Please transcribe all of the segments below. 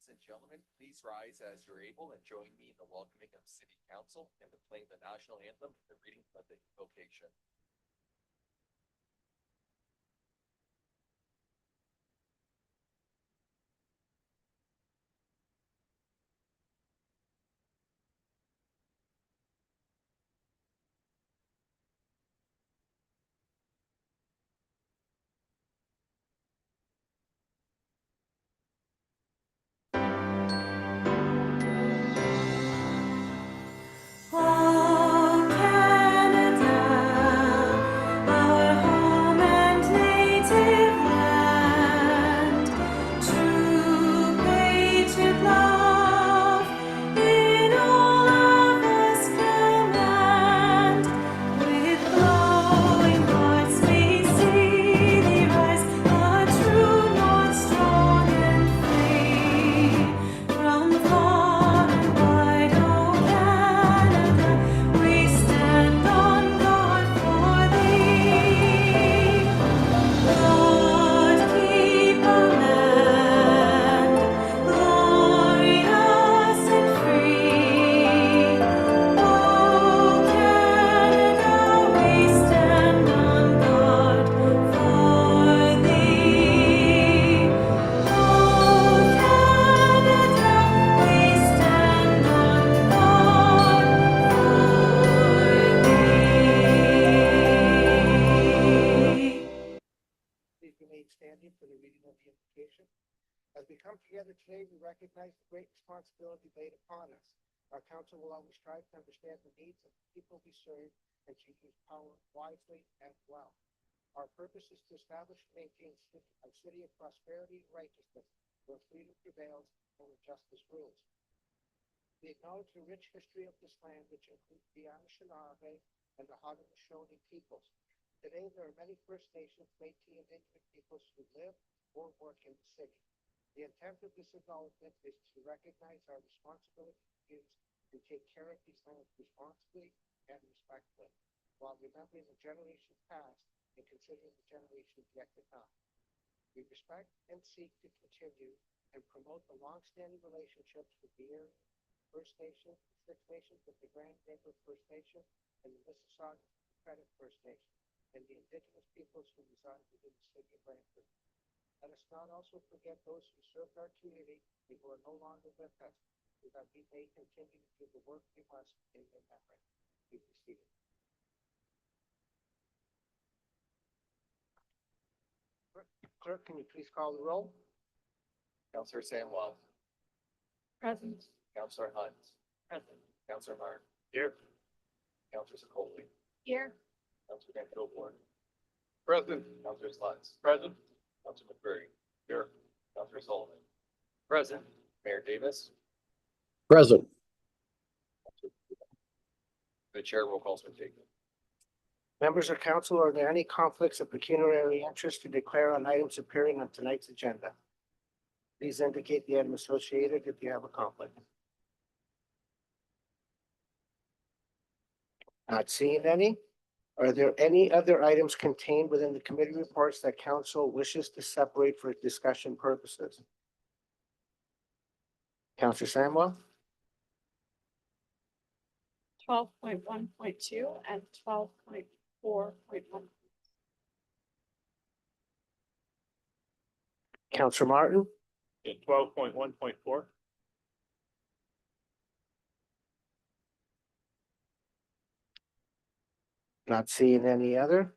Ladies and gentlemen, please rise as you're able and join me in the welcoming of City Council and the playing the national anthem and the reading of the invocation. Oh, Canada, our home and native land, true patriot love in all of us command. With glowing hearts we see thee rise, a true north, strong and free. From far and wide, O Canada, we stand on guard for thee. God keep our land, glorious and free. O Canada, we stand on guard for thee. O Canada, we stand on guard for thee. Please remain standing for the reading of the invocation. As we come together today, we recognize the great responsibility laid upon us. Our council will always strive to understand the needs of the people we serve and to use power wisely and well. Our purpose is to establish and maintain a city of prosperity and righteousness where freedom prevails and where justice rules. We acknowledge the rich history of this land, which includes the Anishinaabe and the Haudenosaunee peoples. Today, there are many First Nations, Métis, and Inuit peoples who live or work in the city. The intent of this acknowledgement is to recognize our responsibility to use and take care of these lands responsibly and respectfully, while remembering the generations past and considering the generations yet to come. We respect and seek to continue and promote the long-standing relationships with the Erie First Nation, the Six Nations of the Grand River First Nation, and the Mississauga Credit First Nation, and the Indigenous peoples who reside within the city of Brantford. Let us not also forget those who served our community and who are no longer with us, so that we may continue to do the work we must in their memory. Please be seated. Clerk, can you please call the roll? Councillor Samwell, Present. Councillor Hunt, Present. Councillor Martin, Here. Councillor Sokoli, Here. Councillor Van Kilborn, Present. Councillor Sluts, Present. Councillor McCurry, Here. Councillor Sullivan, Present. Mayor Davis. Present. The chair roll calls been taken. Members of council, are there any conflicts of pecuniary interest to declare on items appearing on tonight's agenda? Please indicate the item associated if you have a conflict. Not seeing any. Are there any other items contained within the committee reports that council wishes to separate for discussion purposes? Councillor Samwell? 12.1.2 and 12.4.1. Councillor Martin? 12.1.4. Not seeing any other.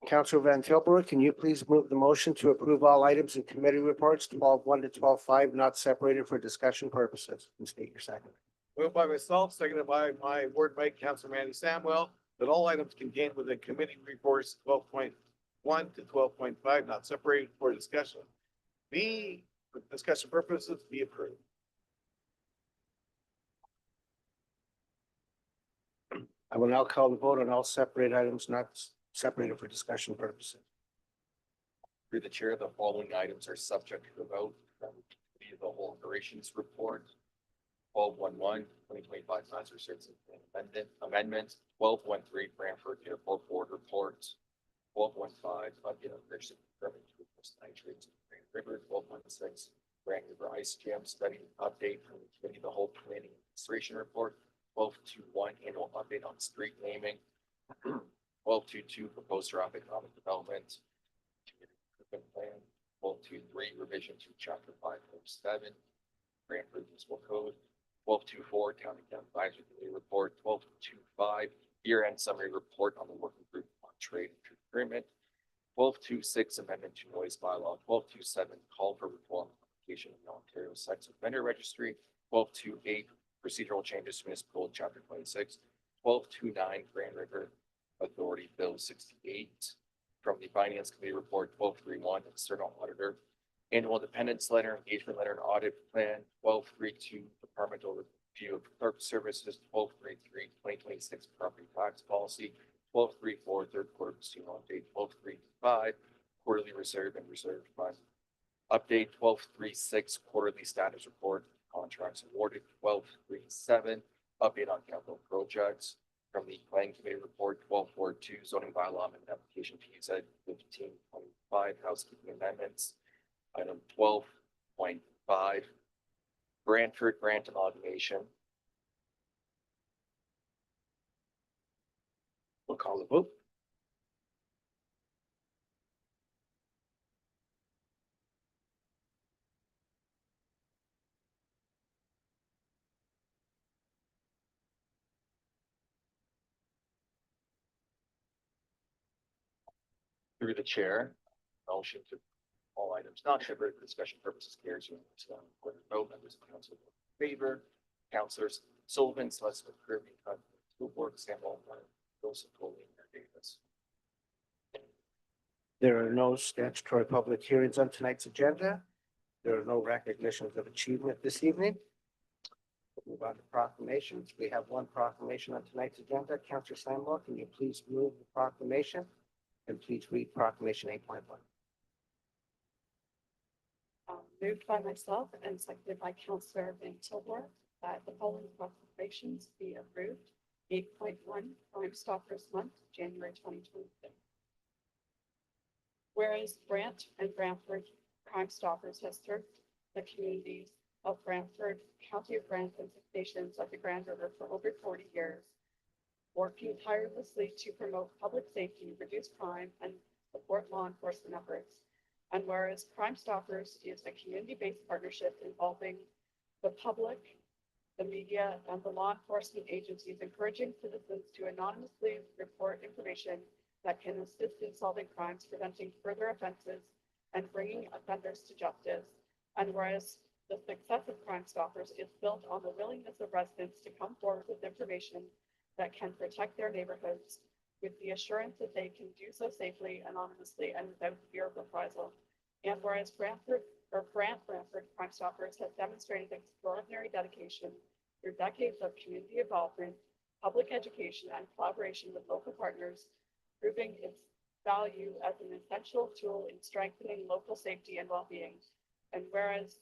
Councillor Van Tilburg, can you please move the motion to approve all items in committee reports 12.1 to 12.5, not separated for discussion purposes? And state your second. Moved by myself, seconded by my ward mate, Councilor Manny Samwell, that all items contained within committee reports 12.1 to 12.5, not separated for discussion, for discussion purposes, be approved. I will now call the vote on all separate items not separated for discussion purposes. Through the chair, the following items are subject to the vote. The whole operations report. 12.11, 2025 Master Services Amendment, 12.13 Brantford Airport Board Report, 12.5 Bucket Operation Permit to replace nitrates in Grand River, 12.6 Grand River Ice Jam Study Update from the Committee of the Whole Planning Administration Report. 12.2.1 Annual Update on Street Naming. 12.2.2 Proposed Rapid Economic Development Community Improvement Plan. 12.2.3 Revision to Chapter 5.7 Brantford Municipal Code. 12.2.4 County Advisory Committee Report. 12.2.5 Year-End Summary Report on the Working Group on Trade and Trade Agreement. 12.2.6 Amendment to Noise Bylaw. 12.2.7 Call for Reform Application of the Ontario Sex Offender Registry. 12.2.8 Procedural Changes to Municipal Code Chapter 26. 12.2.9 Grand River Authority Bill 68. From the Finance Committee Report. 12.3.1 External Auditor Annual Independence Letter, Engagement Letter and Audit Plan. 12.3.2 Departmental Review of Clerk Services. 12.3.3 2026 Property Tax Policy. 12.3.4 Third Quarter Casino Update. 12.3.5 Quarterly Reserve and Reserve Fund Update. 12.3.6 Quarterly Status Report, Contracts Awarded. 12.3.7 Update on Capital Projects. From the Planning Committee Report. 12.4.2 Zoning Bylaw and Application PZ 15.5 Housekeeping Amendments. Item 12.5 Brantford Grant Amalgamation. We'll call the vote. Through the chair, motion to all items not covered for discussion purposes carries unanimously. Vote members of council in favor. Councilors Sullivan, Celeste, Kirby, School Board, Samuel, Joseph Coley, Mayor Davis. There are no statutory public hearings on tonight's agenda. There are no recognitions of achievement this evening. We'll move on to proclamations. We have one proclamation on tonight's agenda. Councillor Samuel, can you please move the proclamation? And please read proclamation 8.1. Moved by myself and seconded by Councillor Van Tilburg that the following proclamations be approved. 8.1 Crime Stoppers Month, January 2026. Whereas Brant and Brantford Crime Stoppers has served the communities of Brantford, County of Brant, and stations of the Grand River for over 40 years, working tirelessly to promote public safety, reduce crime, and support law enforcement efforts. And whereas Crime Stoppers is a community-based partnership involving the public, the media, and the law enforcement agencies, encouraging citizens to anonymously report information that can assist in solving crimes, preventing further offenses, and bringing offenders to justice. And whereas the success of Crime Stoppers is built on the willingness of residents to come forward with information that can protect their neighborhoods, with the assurance that they can do so safely, anonymously, and without fear of reprisal. And whereas Brantford Crime Stoppers has demonstrated extraordinary dedication through decades of community involvement, public education, and collaboration with local partners, proving its value as an essential tool in strengthening local safety and well-being. And whereas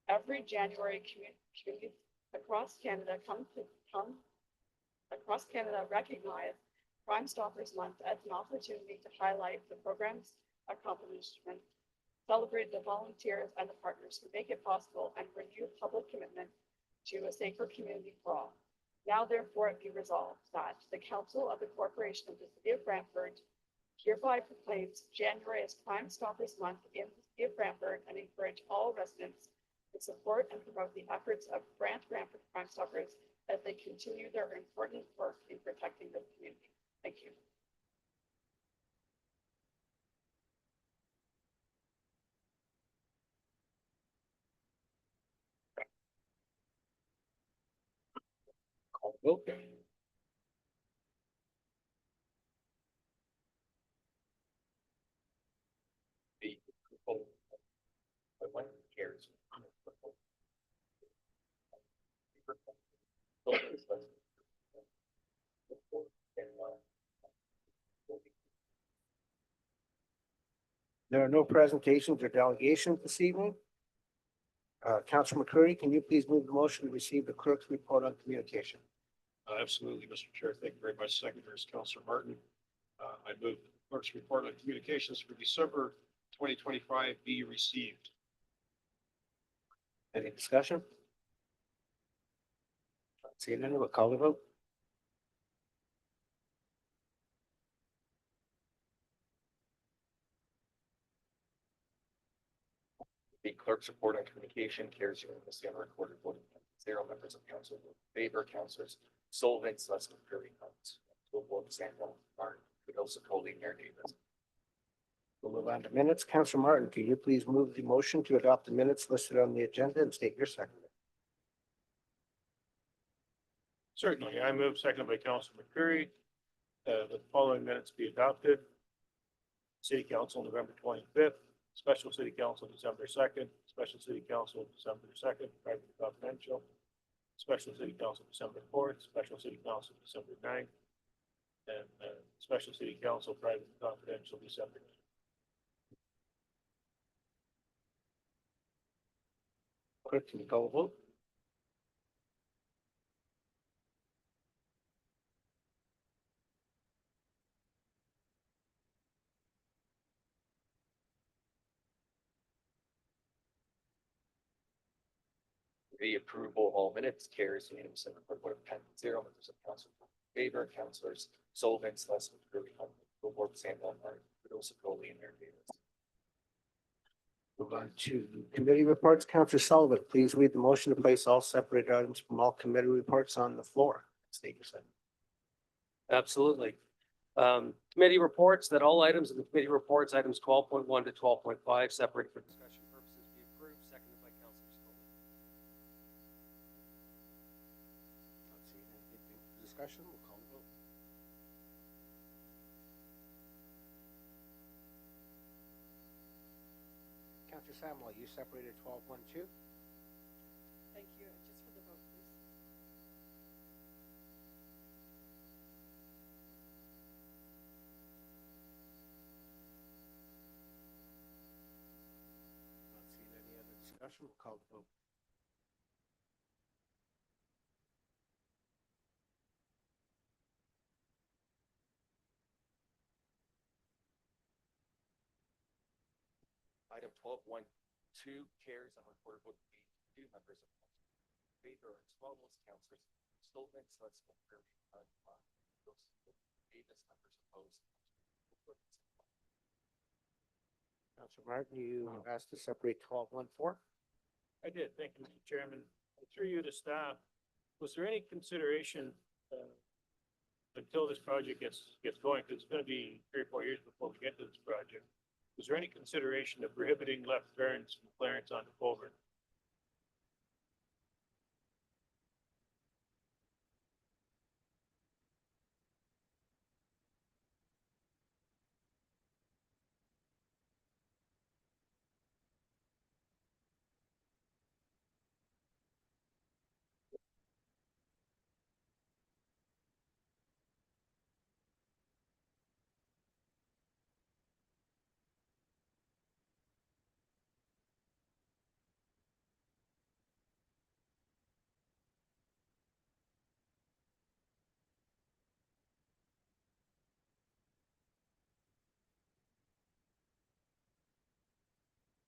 every January, communities across Canada recognize Crime Stoppers Month as an opportunity to highlight the program's accomplishments, celebrate the volunteers and the partners who make it possible, and renew public commitment to a safer community for all. Now therefore it be resolved that the Council of the Corporation of the City of Brantford hereby proclaims January as Crime Stoppers Month in the City of Brantford, and encourage all residents to support and promote the efforts of Brantford Crime Stoppers as they continue their important work in protecting the community. Thank you. Call the vote. The proposal by one carries. There are no presentations or delegations this evening. Councillor McCurry, can you please move the motion to receive the clerk's report on communication? Absolutely, Mr. Chair. Thank you very much. Seconder is Councillor Martin. I move the clerk's report on communications for December 2025 be received. Any discussion? Seeing none, we'll call the vote. The clerk's report on communication carries unanimously on the recorded vote. 0 members of council vote in favor, councilors Sullivan, Schlesman, Curry, Cummings, Wilborg, Stanwell, Martin, Fidelso, Coley, Mayor Davis. We'll move on to minutes. Councillor Martin, can you please move the motion to adopt the minutes listed on the agenda and state your second? Certainly, I move seconded by Councilor McCurry, the following minutes be adopted. City Council, November 25th, Special City Council, December 2nd, Special City Council, December 2nd, private and confidential, Special City Council, December 4th, Special City Council, December 9th, and Special City Council, private and confidential, December 9th. Clerk, can you call the vote? The approval of all minutes carries unanimously on the recorded vote of 10-0 members of council vote in favor, councilors Sullivan, Schlesman, Curry, Cummings, Wilborg, Stanwell, Martin, Fidelso, Coley, and Mayor Davis. Move on to committee reports. Councillor Sullivan, please read the motion to place all separate items from all committee reports on the floor. State your second. Absolutely. Committee reports that all items in the committee reports, items 12.1 to 12.5, separate for discussion purposes, be approved, seconded by Councilor Scully. Not seeing anything for discussion, we'll call the vote. Councillor Samuel, you separated 12.1.2. Thank you. And just for the vote, please. Not seeing any other discussion, we'll call the vote. Item 12.1.2 carries on the recorded vote of 2 members of council in favor, as well as councilors Sullivan, Schlesman, Curry, Davis, members opposed. Councillor Martin, you asked to separate 12.1.4. I did. Thank you, Mr. Chairman. Through you to staff, was there any consideration until this project gets going, because it's going to be 3 or 4 years before we get to this project, was there any consideration of prohibiting left turns from Clarence onto Colburn?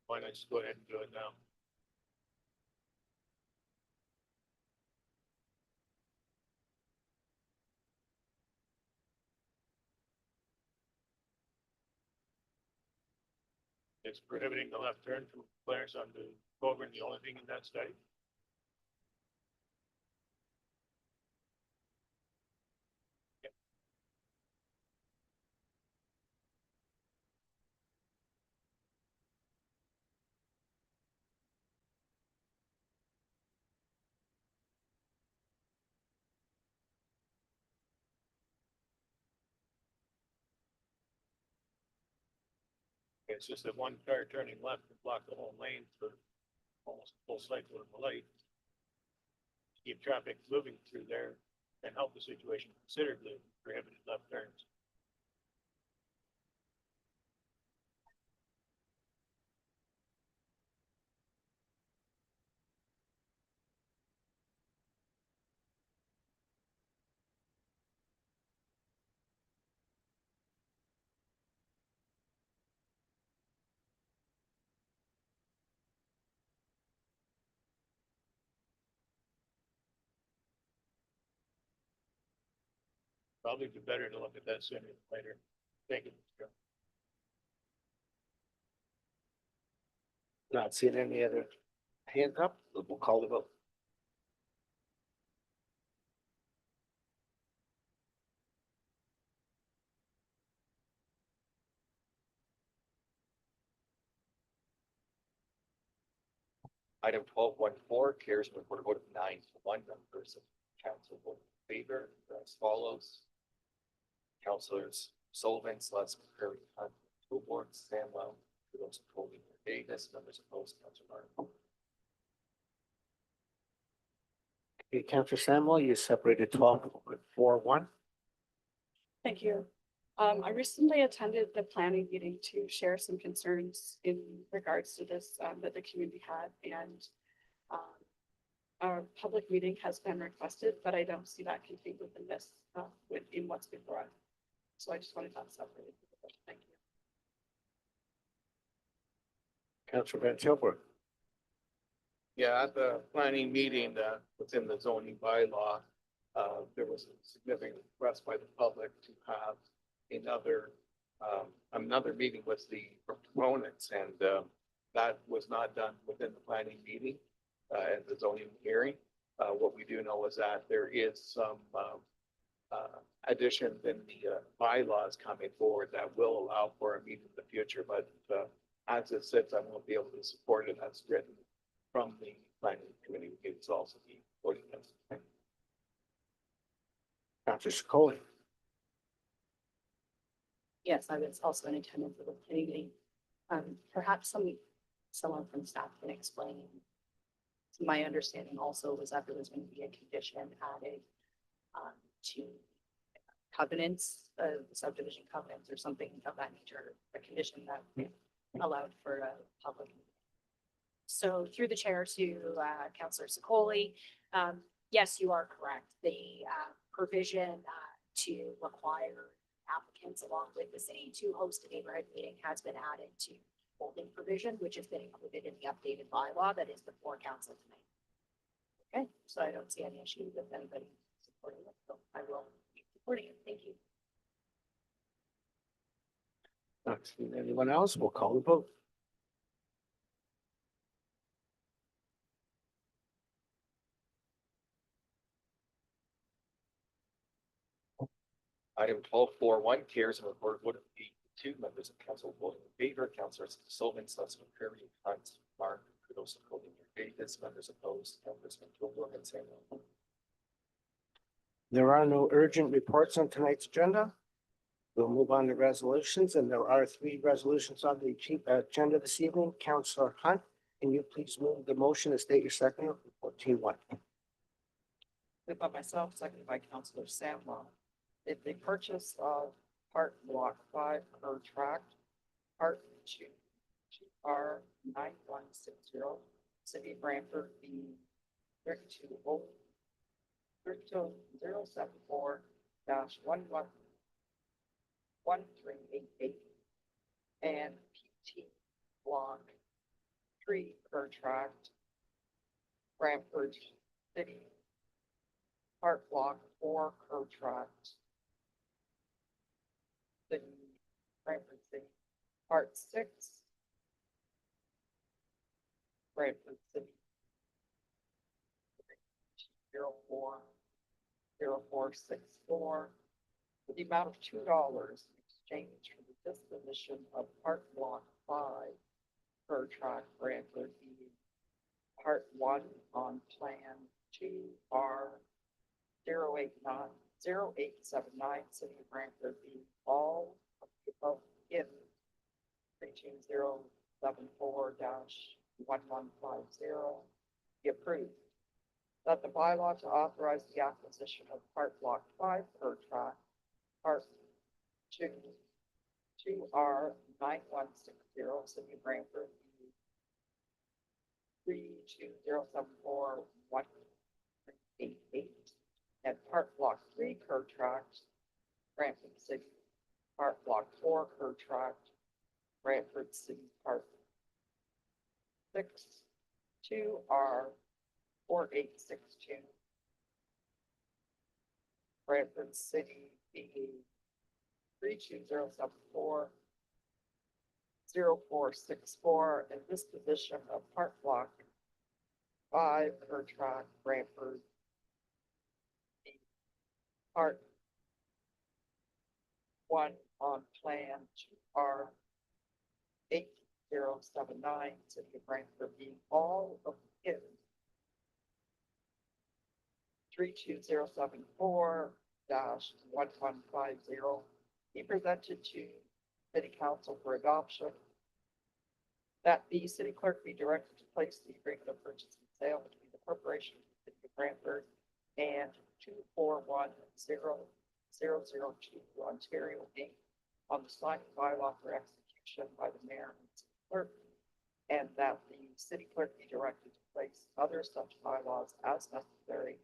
Why not just go ahead and do it now? Is prohibiting the left turn from Clarence onto Colburn the only thing in that study? It's just that one car turning left can block the whole lane for almost a full cycle of the light. Keep traffic moving through there and help the situation considerably, prohibited left turns. Probably be better to look at that sooner than later. Thank you. Mr. Chair. Not seeing any other hands up, we'll call the vote. Item 12.14 carries with a vote of 9-1, members of council vote in favor as follows. Councilors Sullivan, Slutsky, Curry, Hunt, Toolborn, Samwell, Kudos, Colby, Davis, members opposed, Councilor Martin. Okay, Counselor Samuel, you separated 12.41. Thank you. I recently attended the planning meeting to share some concerns in regards to this, that the community had, and our public meeting has been requested, but I don't see that contained within this, within what's before us. So I just wanted that separated. Thank you. Counselor Van Tilburg. Yeah, at the planning meeting, within the zoning bylaw, there was a significant request by the public to have another meeting with the proponents, and that was not done within the planning meeting, at the zoning hearing. What we do know is that there is some additions in the bylaws coming forward that will allow for a meeting in the future, but as it sits, I won't be able to support it as written from the planning committee. It's also the voting. Counselor Secoli. Yes, I was also in attendance of the committee meeting. Perhaps someone from staff can explain. My understanding also was that there was going to be a condition added to covenants, subdivision covenants or something of that nature, a condition that allowed for a public. So through the chair to Councillor Secoli, yes, you are correct. The provision to require applicants along with the city to host a neighborhood meeting has been added to holding provision, which has been included in the updated bylaw that is before council tonight. Okay, so I don't see any issue with anybody supporting it, so I will be supporting it. Thank you. Not seeing anyone else, we'll call the vote. Item 12.41 carries with a vote of 8-2, members of council voting in favor. Councilors Sullivan, Slutsky, Curry, Hunt, Mark, Kudos, Colby, Davis, members opposed, members from Kilburn and Samuel. There are no urgent reports on tonight's agenda. We'll move on to resolutions, and there are 3 resolutions on the agenda this evening. Councillor Hunt, can you please move the motion and state your second? 14-1. Moved by myself, seconded by Councillor Samwell. If the purchase of part block 5 per tract, part 2, GR 9160, City of Brantford, B 32074-111388 and PT block 3 per tract, Brantford City, part block 4 per tract, the Brantford City, part 6, Brantford City, 040464, for the amount of $2 in exchange for the disposition of part block 5 per tract Brantford B, part 1 on plan 2R 0879, City of Brantford B, all of the above in 32074-1150 be approved. That the bylaw to authorize the acquisition of part block 5 per tract, part 2, 2R 9160, City of Brantford B, 32074-1388, and part block 3 per tract, Brantford City, part block 4 per tract, Brantford City, part 6, 2R 4862, Brantford City, be 32074-0464, and disposition of Park Block 5, per track, Brantford. Part 1 on Plan 2R 8079, City of Brantford, being all of it. 32074-1150 be presented to City Council for adoption. That the city clerk be directed to place the agreement of purchase and sale between the corporation of the City of Brantford and 2410002 Ontario Inc. on the signed bylaw for execution by the mayor and city clerk, and that the city clerk be directed to place other such bylaws as necessary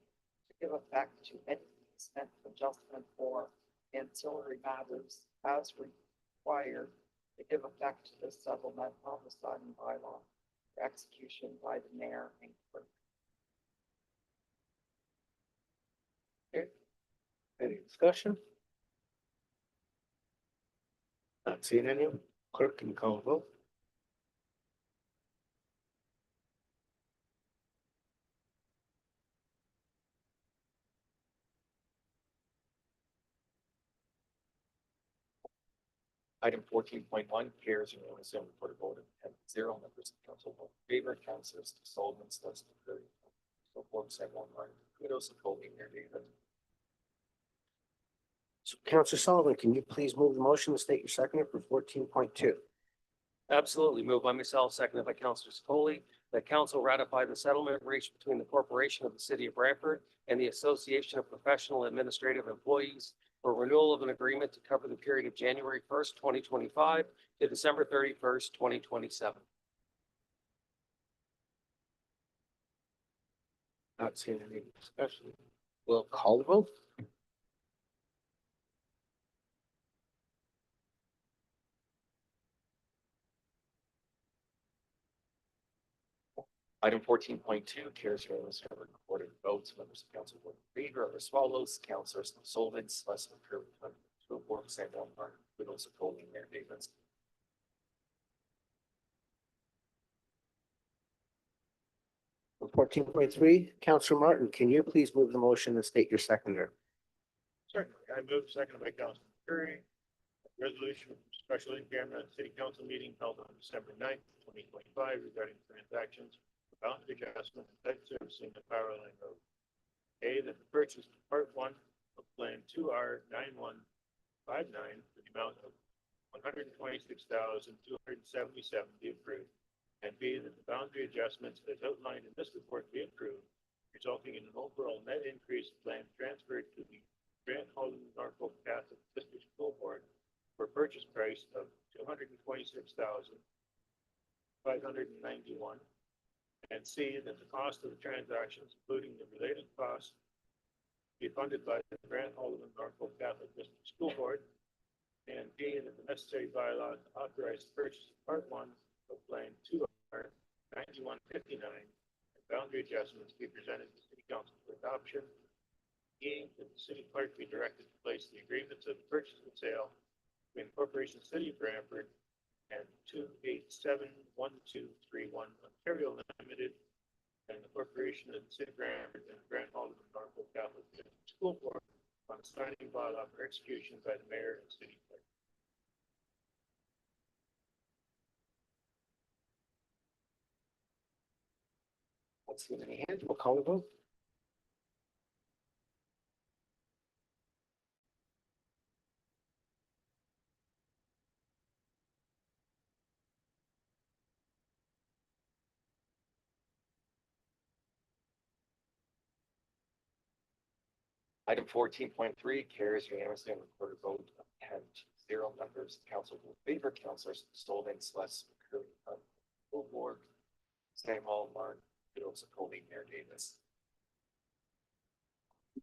to give effect to any easement, adjustment, or ancillary matters as required to give effect to this settlement on the signed bylaw for execution by the mayor and clerk. Any discussion? Not seeing any. Clerk can call the vote. Item 14.1 carries unanimously and reported vote of 10-0. Members of council vote in favor. Councilors Sullivan, Slusky, Curry, so forth, Samuel, Martin, Kudos, and Colby, Mayor David. So Councillor Sullivan, can you please move the motion and state your seconder for 14.2? Absolutely. Moved by myself, seconded by Councillor Foley, that council ratify the settlement reached between the corporation of the City of Brantford and the Association of Professional Administrative Employees for renewal of an agreement to cover the period of January 1st, 2025 to December 31st, 2027. Not seeing any discussion. We'll call the vote. Item 14.2 carries unanimously and recorded votes. Members of council vote in favor are as follows: Councilors Sullivan, Slesson, Curry, to forth, Samuel, Martin, Kudos, and Colby, Mayor David. For 14.3, Councillor Martin, can you please move the motion and state your seconder? Certainly, I move seconded by Councilman Curry. Resolution of special in-camera city council meeting held on December 9th, 2025 regarding transactions, boundary adjustment, and debt servicing of Power Line Road. A, that the purchase of part 1 of Plan 2R 9159 for the amount of $126,277 be approved. And B, that the boundary adjustments as outlined in this report be approved, resulting in an overall net increase of land transferred to the Grant Holden Norfolk Catholic District School Board for purchase price of $226,591. And C, that the cost of the transactions, including the related costs, be funded by the Grant Holden Norfolk Catholic District School Board. And D, that the necessary bylaws authorize the purchase of part 1 of Plan 2R 9159 and boundary adjustments be presented to City Council for adoption. E, that the city clerk be directed to place the agreements of purchase and sale between Corporation City of Brantford and 2871231 Ontario Limited and the Corporation of the City of Brantford and Grant Holden Norfolk Catholic District School Board on signing bylaw for execution by the mayor and city clerk. Not seeing any hands, we'll call the vote. Item 14.3 carries unanimously and recorded vote of 10-0. Members of council vote in favor. Councilors Sullivan, Slesson, Curry, Board, Samuel, Martin, Kudos, and Colby, Mayor Davis.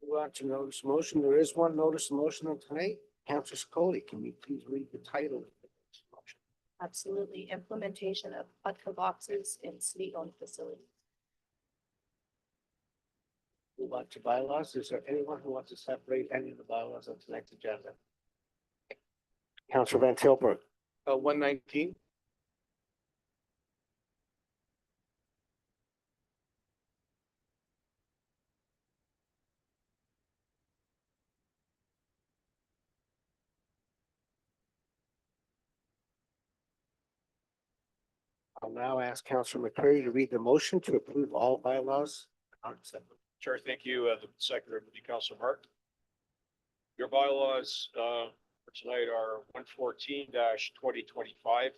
Move on to notice of motion. There is one notice of motion on tonight. Councillor Scully, can you please read the title of the notice of motion? Absolutely. Implementation of PUTCA boxes in city-owned facilities. Move on to bylaws. Is there anyone who wants to separate any of the bylaws on tonight's agenda? Councillor Van Tilburg. 119. I'll now ask Councillor McCreary to read the motion to approve all bylaws on separate. Sure, thank you, the Secretary, Councilor Martin. Your bylaws, for tonight are 114-2025.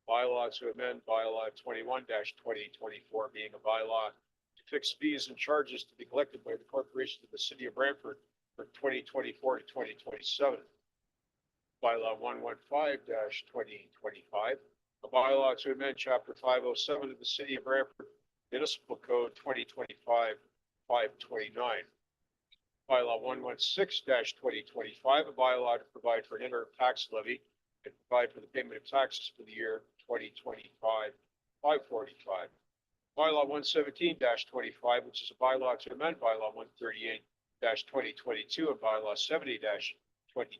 Bylaw to amend bylaw 21-2024, being a bylaw to fix fees and charges to be collected by the corporation of the city of Brantford for 2024 to 2027. Bylaw 115-2025, a bylaw to amend chapter 507 of the city of Brantford Municipal Code 2025-529. Bylaw 116-2025, a bylaw to provide for an interim tax levy and provide for the payment of taxes for the year 2025-545. Bylaw 117-25, which is a bylaw to amend bylaw 138-2022 and bylaw 70-2010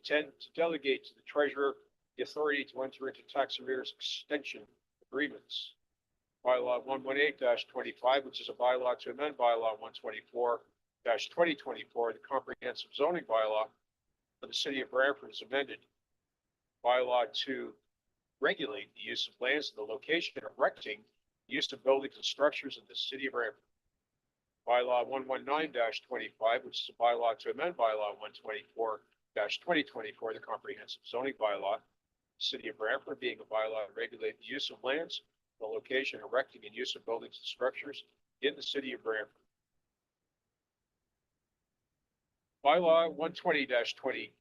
to delegate to the treasurer the authority to enter into tax arrears extension agreements. Bylaw 118-25, which is a bylaw to amend bylaw 124-2024, the comprehensive zoning bylaw for the city of Brantford is amended. Bylaw to regulate the use of lands and the location of erecting, use of buildings and structures in the city of Brantford. Bylaw 119-25, which is a bylaw to amend bylaw 124-2024, the comprehensive zoning bylaw, city of Brantford being a bylaw to regulate the use of lands, the location, erecting and use of buildings and structures in the city of Brantford. Bylaw 120-2025,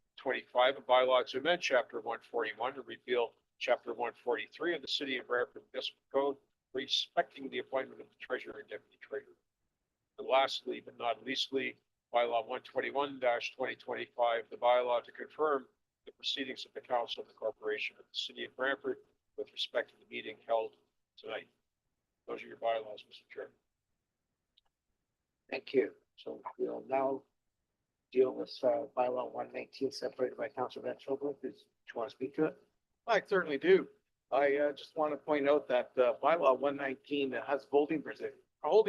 a bylaw to amend chapter 141 to repeal chapter 143 of the city of Brantford Municipal Code, respecting the appointment of the treasurer and deputy treasurer. And lastly, but not leastly, bylaw 121-2025, the bylaw to confirm the proceedings of the council of the corporation of the city of Brantford with respect to the meeting held tonight. Those are your bylaws, Mr. Chair. Thank you. So we'll now deal with bylaw 119 separated by Councillor Van Tilburg. Do you want to speak to it? I certainly do. I just want to point out that bylaw 119 has holding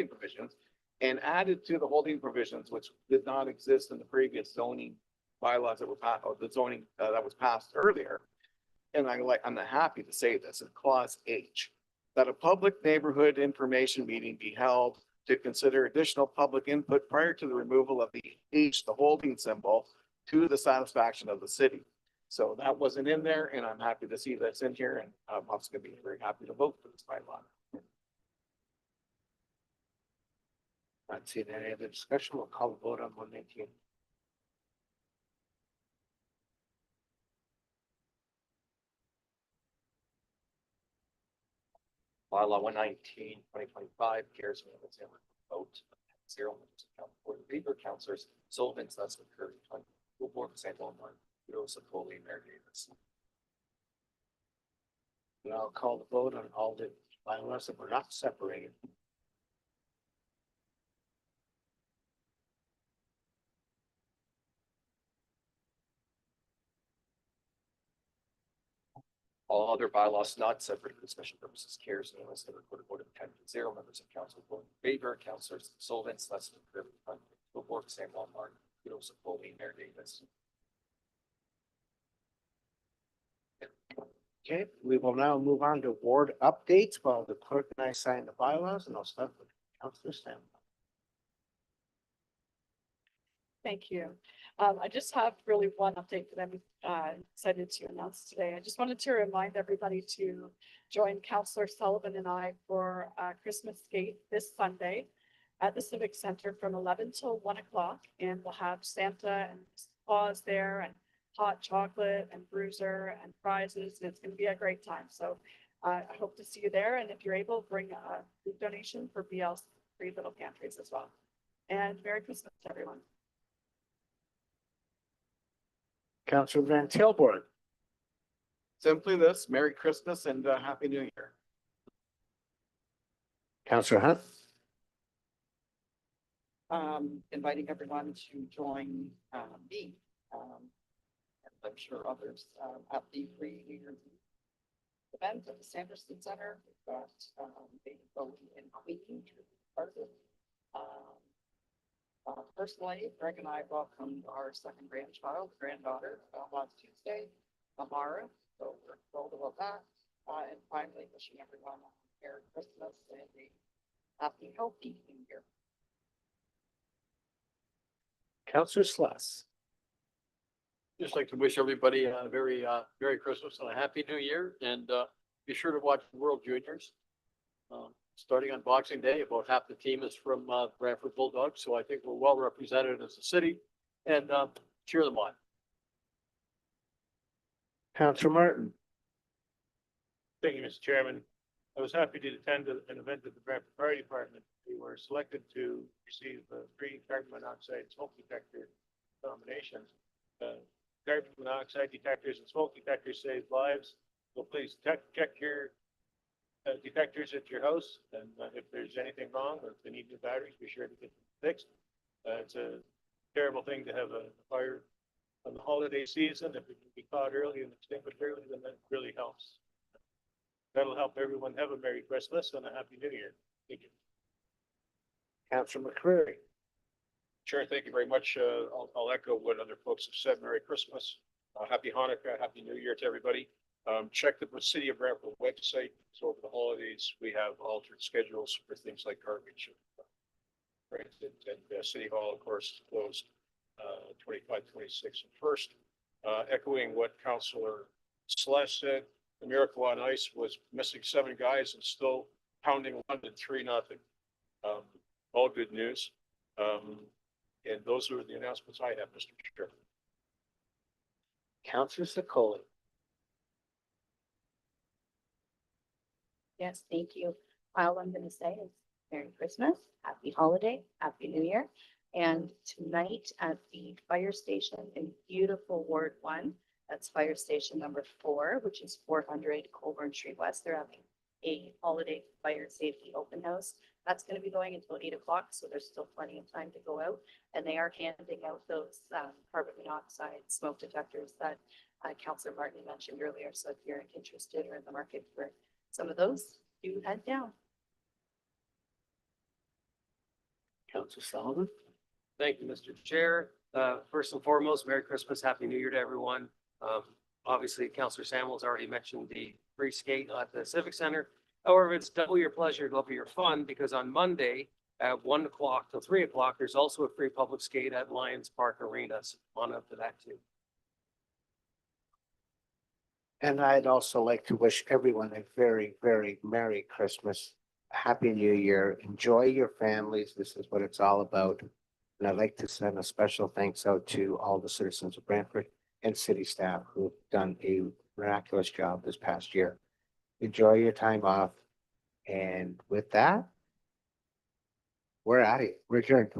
provisions and added to the holding provisions, which did not exist in the previous zoning bylaws that were passed, or the zoning that was passed earlier. And I'm happy to say this in clause H, that a public neighborhood information meeting be held to consider additional public input prior to the removal of the H, the holding symbol, to the satisfaction of the city. So that wasn't in there, and I'm happy to see that's in here, and I'm also going to be very happy to vote for this bylaw. Not seeing any other discussion. We'll call the vote on 119. Bylaw 119-2025, carries unanimously. Vote 0. Members of council for the favor, councillors Sullivan, Sussman, Curry, Hunt, School Board, St. Omar, Joseph Foley, Mayor Davis. And I'll call the vote on all the bylaws that were not separated. All other bylaws not separated for special purposes carries unanimously. Recorded vote of 10-0. Members of council vote in favor, councillors Sullivan, Sussman, Curry, Hunt, School Board, St. Omar, Joseph Foley, Mayor Davis. Okay, we will now move on to ward updates while the clerk and I sign the bylaws, and I'll start with Councillor Stanley. Thank you. I just have really one update that I'm excited to announce today. I just wanted to remind everybody to join Councillor Sullivan and I for Christmas Skate this Sunday at the Civic Center from 11 till 1 o'clock. And we'll have Santa and Claus there and hot chocolate and bruiser and prizes. And it's going to be a great time. So I hope to see you there. And if you're able, bring a food donation for BL's free little pantries as well. And Merry Christmas to everyone. Councillor Van Tilburg. Simply this, Merry Christmas and Happy New Year. Councillor Hunt. inviting everyone to join, me, and I'm sure others, at the free New Year's Eve event at the Sanderson Center. We've got, a vote in Queen to be part of it. Personally, Greg and I welcomed our second granddaughter, last Tuesday, Amara. So we're thrilled about that. And finally, wishing everyone a Merry Christmas and a happy, healthy New Year. Counselor Sluss. Just like to wish everybody a very, Merry Christmas and a Happy New Year, and, be sure to watch the World Juniors. Starting on Boxing Day, about half the team is from, Brantford Bulldogs, so I think we're well represented as a city, and, cheer them on. Counselor Martin. Thank you, Mr. Chairman. I was happy to attend an event at the Brantford Fire Department. We were selected to receive a free carbon monoxide smoke detector nomination. Carbon monoxide detectors and smoke detectors save lives. So please check your detectors at your house, and if there's anything wrong or if they need new batteries, be sure to get them fixed. It's a terrible thing to have a fire on the holiday season. If it can be caught early and extinguished early, then that really helps. That'll help everyone have a Merry Christmas and a Happy New Year. Thank you. Counselor McCreary. Sure, thank you very much. I'll echo what other folks have said. Merry Christmas, Happy Hanukkah, Happy New Year to everybody. Check the City of Brantford website. So over the holidays, we have altered schedules for things like garbage. Right, and City Hall, of course, is closed 25, 26, and 1st. Echoing what Councillor Sluss said, the Miracle on Ice was missing 7 guys and still pounding London 3-0. All good news. And those are the announcements I have, Mr. Chair. Counselor Secoli. Yes, thank you. All I'm gonna say is Merry Christmas, Happy Holiday, Happy New Year. And tonight at the fire station in beautiful Ward 1, that's fire station number 4, which is 400 Colburn Street West. They're having a holiday fire safety open house. That's going to be going until 8 o'clock, so there's still plenty of time to go out. And they are handing out those carbon monoxide smoke detectors that Councillor Martin mentioned earlier. So if you're interested or in the market for some of those, do head down. Counselor Sullivan. Thank you, Mr. Chair. First and foremost, Merry Christmas, Happy New Year to everyone. Obviously, Councillor Samuel's already mentioned the free skate at the Civic Center. However, it's double your pleasure, double your fun, because on Monday at 1 o'clock till 3 o'clock, there's also a free public skate at Lions Park Arena. So on up to that too. And I'd also like to wish everyone a very, very Merry Christmas, Happy New Year. Enjoy your families. This is what it's all about. And I'd like to send a special thanks out to all the citizens of Brantford and city staff who've done a miraculous job this past year. Enjoy your time off. And with that, we're out of here. We're adjourned.